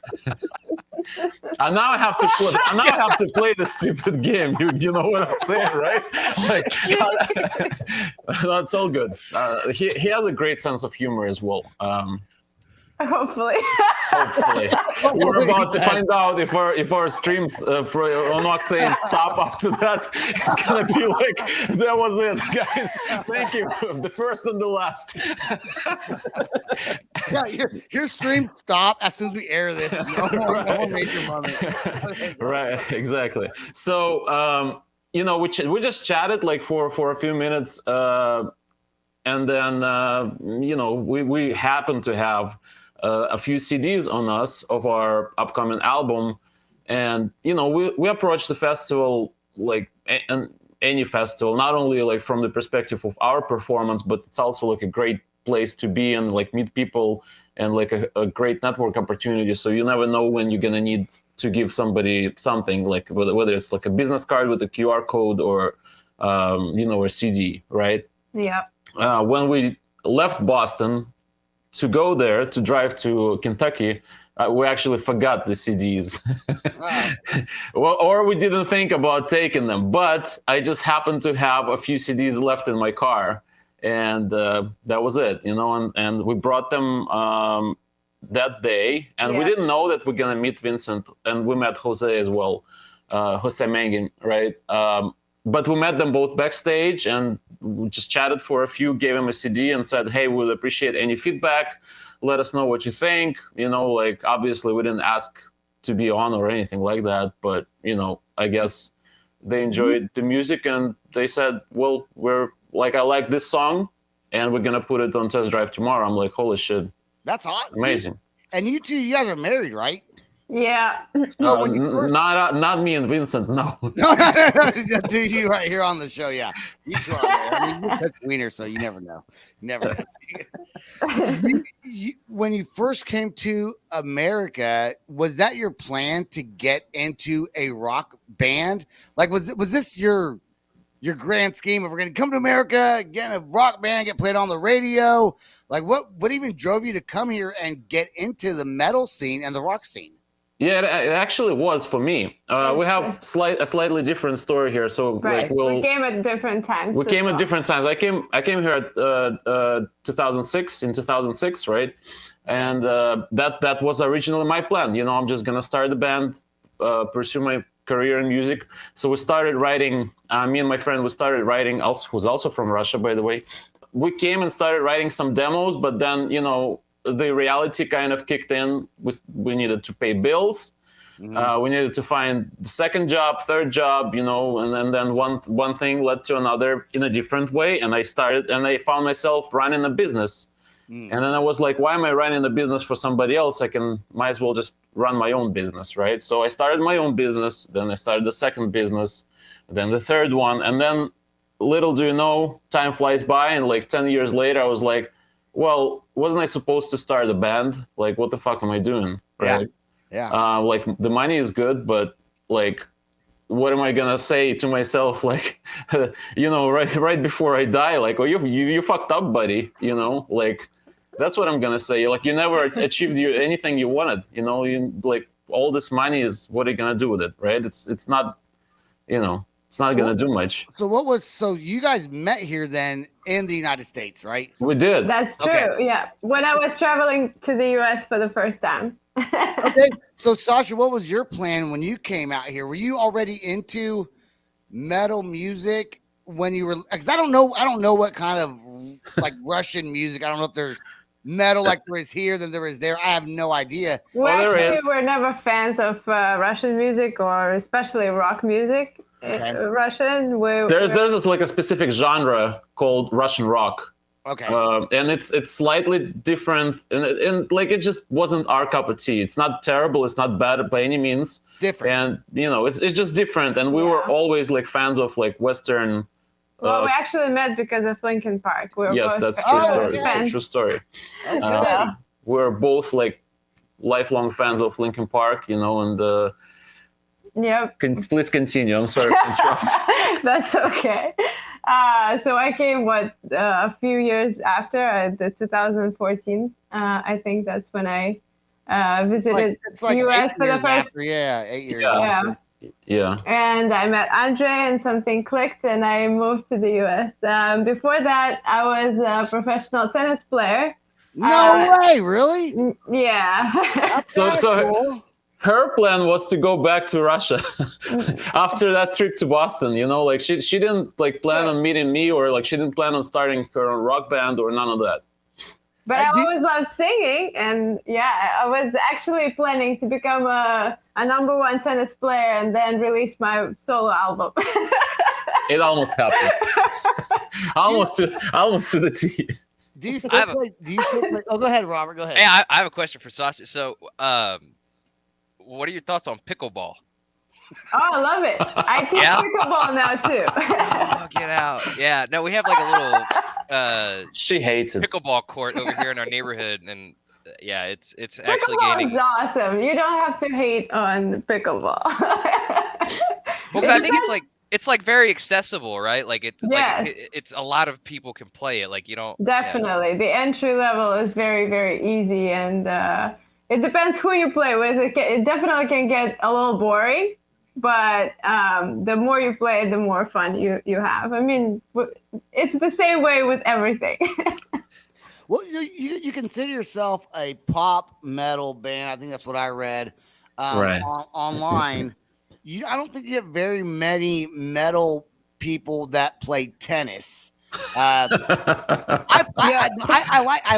And now I have to play the stupid game. You know what I'm saying, right? Like, that's all good. He has a great sense of humor as well.
Hopefully.
Hopefully, we're about to find out if our streams on Octane stop after that. It's gonna be like that was it, guys. Thank you, the first and the last.
Yeah, your stream stop as soon as we air this. No more Major Moment.
Right, exactly. So we just chatted like for a few minutes, and then we happened to have a few CDs on us of our upcoming album, and we approached the festival like any festival, not only like from the perspective of our performance, but it's also like a great place to be and like meet people and like a great network opportunity. So you never know when you're gonna need to give somebody something, like whether it's like a business card with a QR code or a CD, right?
Yeah.
When we left Boston to go there, to drive to Kentucky, we actually forgot the CDs.
Wow.
Well, or we didn't think about taking them, but I just happened to have a few CDs left in my car, and that was it, and we brought them that day, and we
Yeah.
didn't know that we're gonna meet Vincent, and we met Jose as well, Jose Mangin, right? But we met them both backstage, and we just chatted for a few, gave him a CD and said, hey, we'll appreciate any feedback. Let us know what you think. Like obviously we didn't ask to be on or anything like that, but I guess they enjoyed the music and they said, well, I like this song and we're going to put it on test drive tomorrow. I'm like, holy shit.
That's awesome.
Amazing.
And you guys are married, right?
Yeah.
So when you first...
not me and Vincent, no.
No, dude, you right here on the show, yeah. You two are married. I mean, you touch wiener, so you never know. Never know. When you first came to America, was that your plan to get into a rock band? Like, was this your your grand scheme of we're going to come to America, get in a rock band, get played on the radio? Like, what even drove you to come here and get into the metal scene and the rock scene?
Yeah, it actually was for me. We have a slightly different story here. So
Right.
like
We came at different times.
we
as
came at
well.
different times. I came here at 2006, right? And that was originally my plan. You know, I'm just gonna start a band, pursue my career in music. So we started writing. Me and my friend, we started writing. Who's also from Russia, by the way. We came and started writing some demos, but then the reality kind of kicked in. We needed to pay bills. We needed to find the second job, third job, and then one thing led to another in a different way. And I found myself running a business. And then I was like, why am I running a business for somebody else? Might as well just run my own business, right? So I started my own business. Then I started the second business, then the third one. And then little do you know, time flies by. And like 10 years later, I was like, well, wasn't I supposed to start a band? Like, what the fuck am I doing? Right?
Yeah.
Like the money is good, but like, what am I gonna say to myself? Like, right before I die, like, oh, you fucked up, buddy. Like, that's what I'm gonna say. Like, you never achieved anything you wanted. Like all this money is what are you gonna do with it, right? It's not, it's not gonna do much.
So you guys met here then in the United States, right?
We did.
That's true.
Okay.
Yeah. When I was traveling to the US for the first time.
Okay. So Sasha, what was your plan when you came out here? Were you already into metal music when you were? Because I don't know what kind of like Russian music. I don't know if there's metal like there is here than there is there. I have no idea.
There is.
We're never fans of Russian music or especially rock music.
Okay.
Russian.
There's this like a specific genre called Russian rock.
Okay.
And it's slightly different, and like it just wasn't our cup of tea. It's not terrible, it's not bad by any means.
Different.
And it's just different. And we were always like fans of like Western.
Well, we actually met because of Linkin Park.
Yes, that's true story.
okay.
That's a true story.
Okay.
We're both like lifelong fans of Linkin Park, and
Yep.
please continue. I'm sorry to interrupt.
That's okay. So I came a few years after the 2014. I think that's when I visited
It's like
US
8
for the
years
first.
after. Yeah, 8 years.
Yeah. Yeah.
And I met Andre, and something clicked, and I moved to the US. Before that, I was a professional tennis player.
No way, really?
Yeah.
So
Cool.
her plan was to go back to Russia after that trip to Boston. Like she didn't like plan on meeting me, or like she didn't plan on starting her own rock band or none of that.
But I always loved singing, and I was actually planning to become a #1 tennis player and then release my solo album.
It almost happened. almost to the T.
Do you still play? Oh, go ahead, Robert. Go ahead.
Hey, I have a question for Sasha. So, what are your thoughts on pickleball?
Oh, I love it. I teach pickleball now too.
Oh, get out. Yeah. No, we have like a little
She hates it.
pickleball court over here in our neighborhood, and it's actually
Pickleball
gaining.
is awesome. You don't have to hate on pickleball.
Well, 'cause I think it's like very accessible, right? Like it's it's a lot of people can play it. Like you don't.
Definitely. The entry level is very, very easy, and it depends who you play with. It definitely can get a little boring, but the more you play, the more fun you have. I mean, it's the same way with everything.
Well, you consider yourself a pop metal band. I think that's what I read
Right.
online. I don't think you have very many metal people that play tennis. I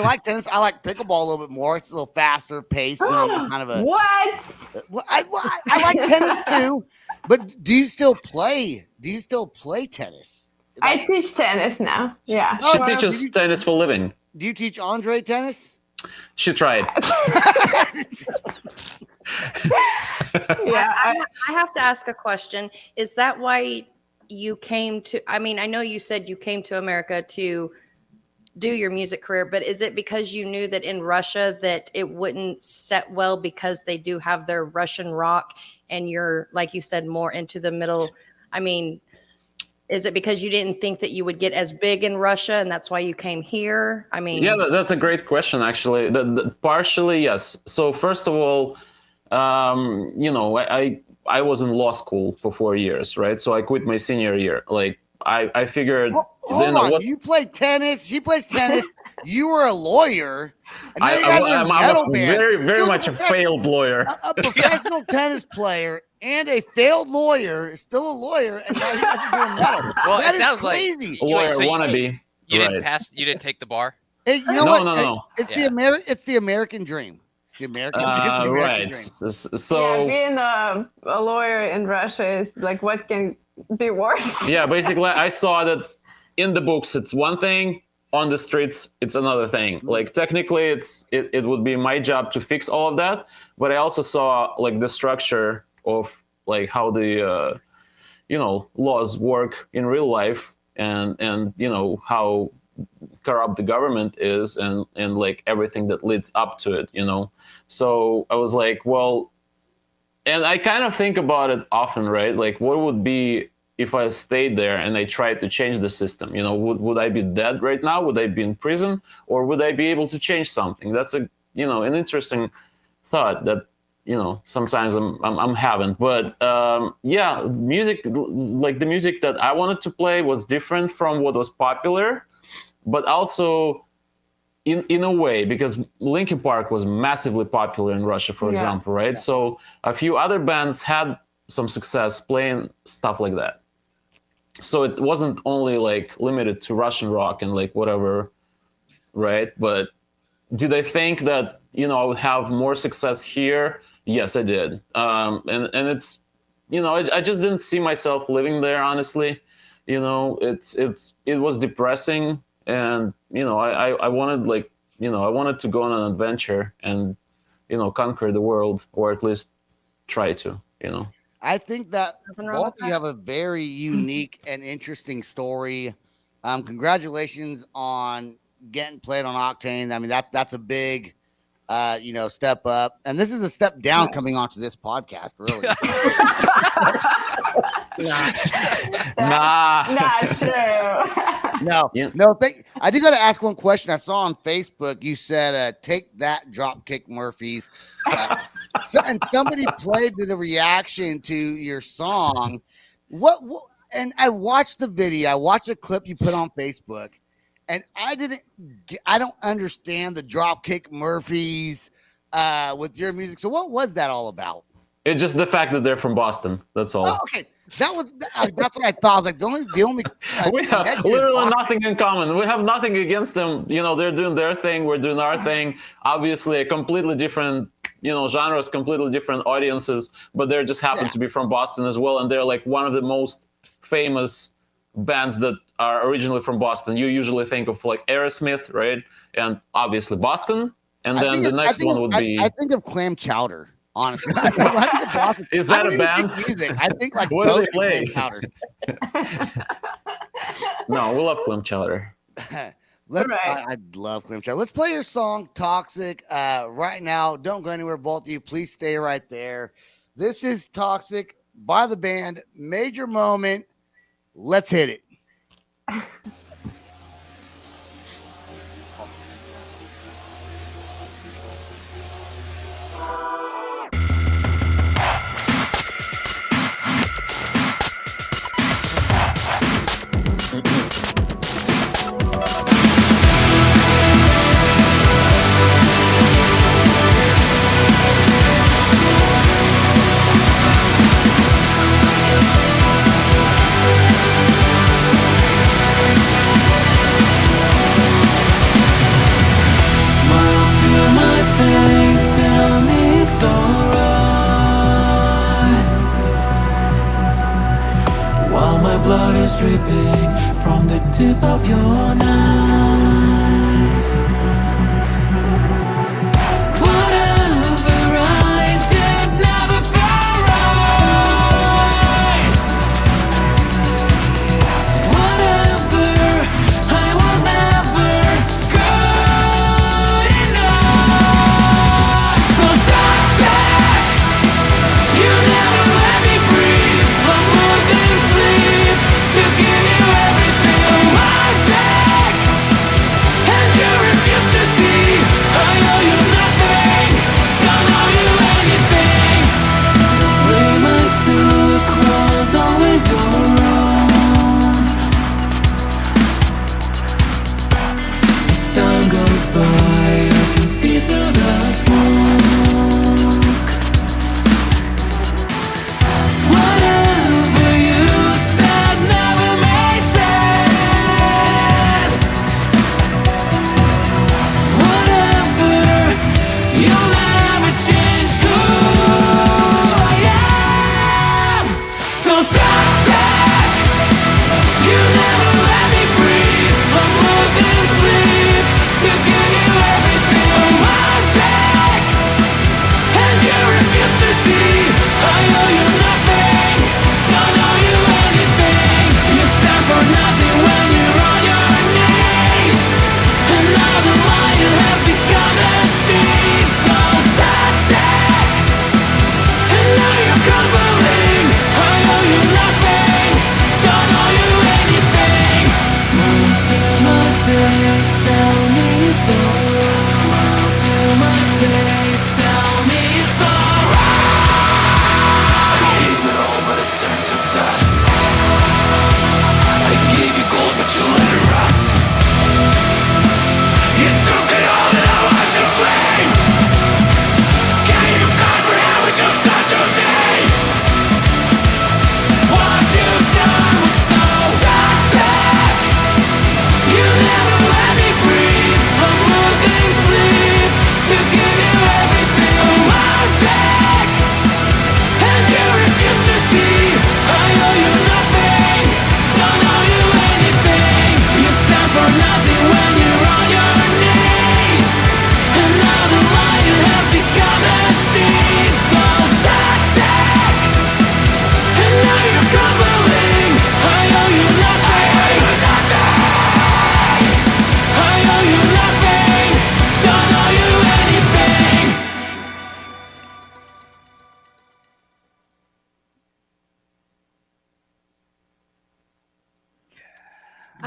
like tennis. I like pickleball a little bit more. It's a little faster paced. Kind of a
What?
Well, I like tennis too. But do you still play? Tennis?
I teach tennis now. Yeah.
Oh,
She
wow.
teaches tennis for a living.
Do you teach Andre tennis?
She tried.
Yeah.
I have to ask a question. Is that why you came to? I mean, I know you said you came to America to do your music career, but is it because you knew that in Russia that it wouldn't set well because they do have their Russian rock, and you're, like you said, more into the middle? I mean, Is it because you didn't think that you would get as big in Russia and that's why you came here? I mean,
Yeah, that's a great question, actually. Partially, yes. So first of all, I was in law school for 4 years, right? So I quit my senior year. Like I figured.
Hold on, you played tennis. She plays tennis. You were a lawyer. And now you guys are in metal
I'm
bands.
very much a failed lawyer.
A professional tennis player and a failed lawyer, still a lawyer, and now you guys are doing metal.
Well,
That
it
is
sounds
crazy.
like
Lawyer
so
wannabe.
You
right.
didn't pass. You didn't take the bar.
Hey, you know
No,
what?
no.
It's
Yeah.
the American dream. It's the American
Right.
dream.
So
being a lawyer in Russia is like, what can be worse?
yeah, basically, I saw that in the books it's one thing, on the streets it's another thing. Like technically, it would be my job to fix all of that, but I also saw like the structure of like how the laws work in real life, and how corrupt the government is, and like everything that leads up to it. So I was like, well, and I kind of think about it often, right? Like, what would be if I stayed there and I tried to change the system? Would I be dead right now? Would I be in prison, or would I be able to change something? That's an interesting thought that sometimes I'm having. But yeah, music, like the music that I wanted to play was different from what was popular, but also in a way, because Linkin Park was massively popular in Russia, for example, right? Yeah. So a few other bands had some success playing stuff like that. So it wasn't only like limited to Russian rock and like whatever, right? But did I think that I would have more success here? Yes, I did. And it's I just didn't see myself living there, honestly. It was depressing, and I wanted I wanted to go on an adventure and conquer the world, or at least try to.
I think that both of you have a very unique and interesting story. Congratulations on getting played on Octane. I mean, that's a big step up, and this is a step down coming onto this podcast, really.
Not true.
No. I do got to ask one question. I saw on Facebook you said, "Take that, Dropkick Murphys," and somebody played the reaction to your song. What? And I watched the video. I watched a clip you put on Facebook, and I don't understand the Dropkick Murphys with your music. So what was that all about?
It's just the fact that they're from Boston. That's all.
Oh, okay. That's what I thought. I was like, the only
we have literally nothing in common. We have nothing against them. They're doing their thing. We're doing our thing. Obviously, a completely different, genres, completely different audiences, but they just happen to be from Boston as well. And they're like one of the most famous bands that are originally from Boston. You usually think of like Aerosmith, right? And obviously Boston. And then the next one would be.
I think of Clam Chowder. Honestly,
is that a band?
Music. I think like
what do they play? No, we love Clam Chowder.
I love Clam Chowder. Let's play your song "Toxic" right now. Don't go anywhere, both of you. Please stay right there. This is "Toxic" by the band Major Moment. Let's hit it.
Dripping from the tip of your knife. Whatever I did never felt right. Whatever, I was never good enough. So toxic, you never let me breathe. I'm losing sleep to give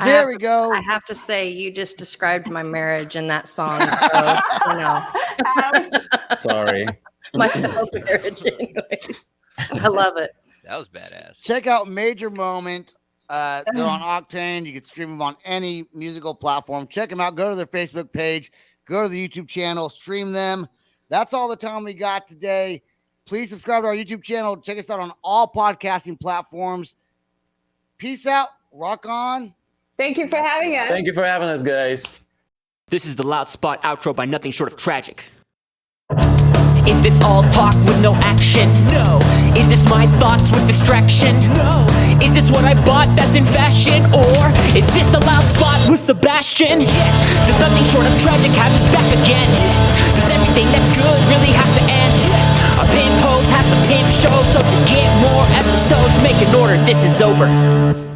There we go.
I have to say, you just described my marriage in that song. So, you know,
Ouch.
Sorry.
my whole marriage, anyways. I love it.
That was badass.
Check out Major Moment. They're on Octane. You can stream them on any musical platform. Check them out. Go to their Facebook page. Go to the YouTube channel. Stream them. That's all the time we got today. Please subscribe to our YouTube channel. Check us out on all podcasting platforms. Peace out. Rock on.
Thank you for having us.
Thank you for having us, guys.
This is the Loud Spot outro by Nothing Short of Tragic. Is this all talk with no action? No. Is this my thoughts with distraction? No. Is this what I bought that's in fashion? Or is this the Loud Spot with Sebastian? Yes. Does Nothing Short of Tragic have his back again? Yes. Does everything that's good really have to end? Yes. Our pimp host has the pimp show, so to get more episodes, make an order, this is over.